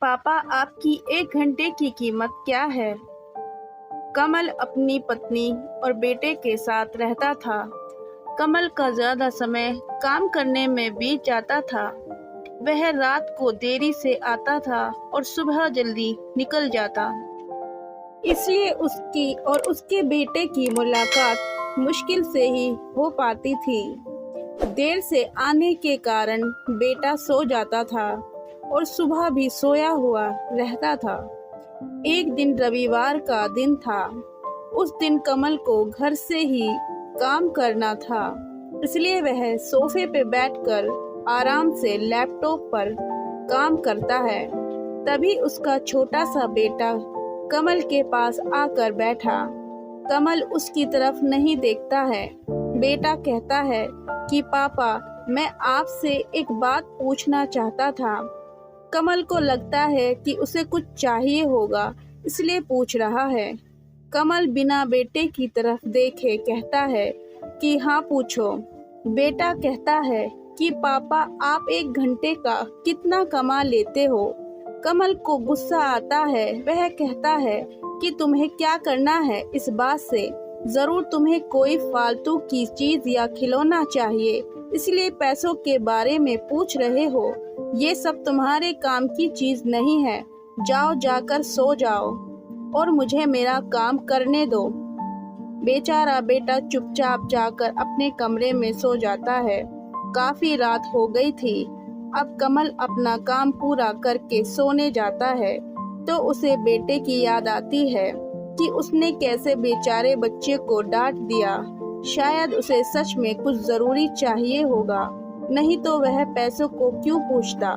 पापा, आपकी 1 घंटे की कीमत क्या है? कमल अपनी पत्नी और बेटे के साथ रहता था। कमल का ज़्यादा समय काम करने में बीत जाता था। वह रात को देरी से आता था और सुबह जल्दी निकल जाता। इसलिए उसकी और उसके बेटे की मुलाकात मुश्किल से ही हो पाती थी। देर से आने के कारण बेटा सो जाता था और सुबह भी सोया हुआ रहता था। एक दिन रविवार का दिन था। उस दिन कमल को घर से ही काम करना था, इसलिए वह सोफे पे बैठकर आराम से लैपटॉप पर काम करता है। तभी उसका छोटा सा बेटा कमल के पास आकर बैठा। कमल उसकी तरफ नहीं देखता है। बेटा कहता है कि पापा, मैं आपसे एक बात पूछना चाहता था। कमल को लगता है कि उसे कुछ चाहिए होगा, इसलिए पूछ रहा है। कमल बिना बेटे की तरफ देखे कहता है कि हाँ, पूछो। बेटा कहता है कि पापा, आप 1 घंटे का कितना कमा लेते हो? कमल को गुस्सा आता है। वह कहता है कि तुम्हें क्या करना है इस बात से? जरूर तुम्हें कोई फालतू की चीज या खिलौना चाहिए, इसलिए पैसों के बारे में पूछ रहे हो। ये सब तुम्हारे काम की चीज नहीं है। जाओ, जाकर सो जाओ और मुझे मेरा काम करने दो। बेचारा बेटा चुपचाप जाकर अपने कमरे में सो जाता है। काफी रात हो गई थी। अब कमल अपना काम पूरा करके सोने जाता है तो उसे बेटे की याद आती है कि उसने कैसे बेचारे बच्चे को डांट दिया। शायद उसे सच में कुछ जरूरी चाहिए होगा, नहीं तो वह पैसों को क्यों पूछता।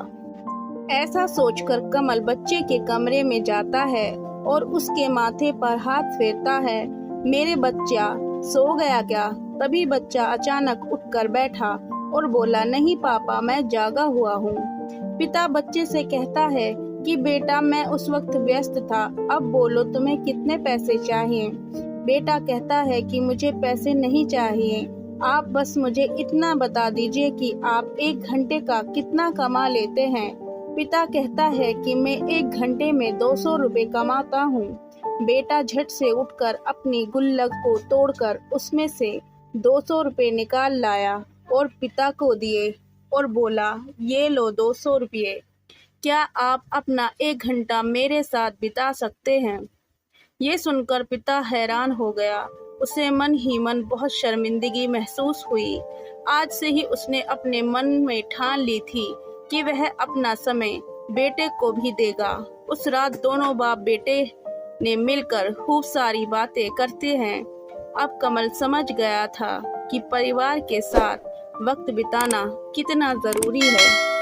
ऐसा सोचकर कमल बच्चे के कमरे में जाता है और उसके माथे पर हाथ फेरता है। मेरे बच्चा सो गया क्या? तभी बच्चा अचानक उठकर बैठा और बोला, नहीं पापा, मैं जागा हुआ हूँ। पिता बच्चे से कहता है कि बेटा, मैं उस वक्त व्यस्त था, अब बोलो तुम्हें कितने पैसे चाहिए? बेटा कहता है कि मुझे पैसे नहीं चाहिए, आप बस मुझे इतना बता दीजिए कि आप 1 घंटे का कितना कमा लेते हैं। पिता कहता है कि मैं 1 घंटे में 200 रुपये कमाता हूँ। बेटा झट से उठकर अपनी गुल्लक को तोड़कर उसमें से 200 रुपये निकाल लाया और पिता को दिए और बोला, ये लो 200 रुपये। क्या आप अपना 1 घंटा मेरे साथ बिता सकते हैं? ये सुनकर पिता हैरान हो गया। उसे मन ही मन बहुत शर्मिंदगी महसूस हुई। आज से ही उसने अपने मन में ठान ली थी कि वह अपना समय बेटे को भी देगा। उस रात दोनों बाप बेटे ने मिलकर खूब सारी बातें करते हैं। अब कमल समझ गया था कि परिवार के साथ वक्त बिताना कितना जरूरी है।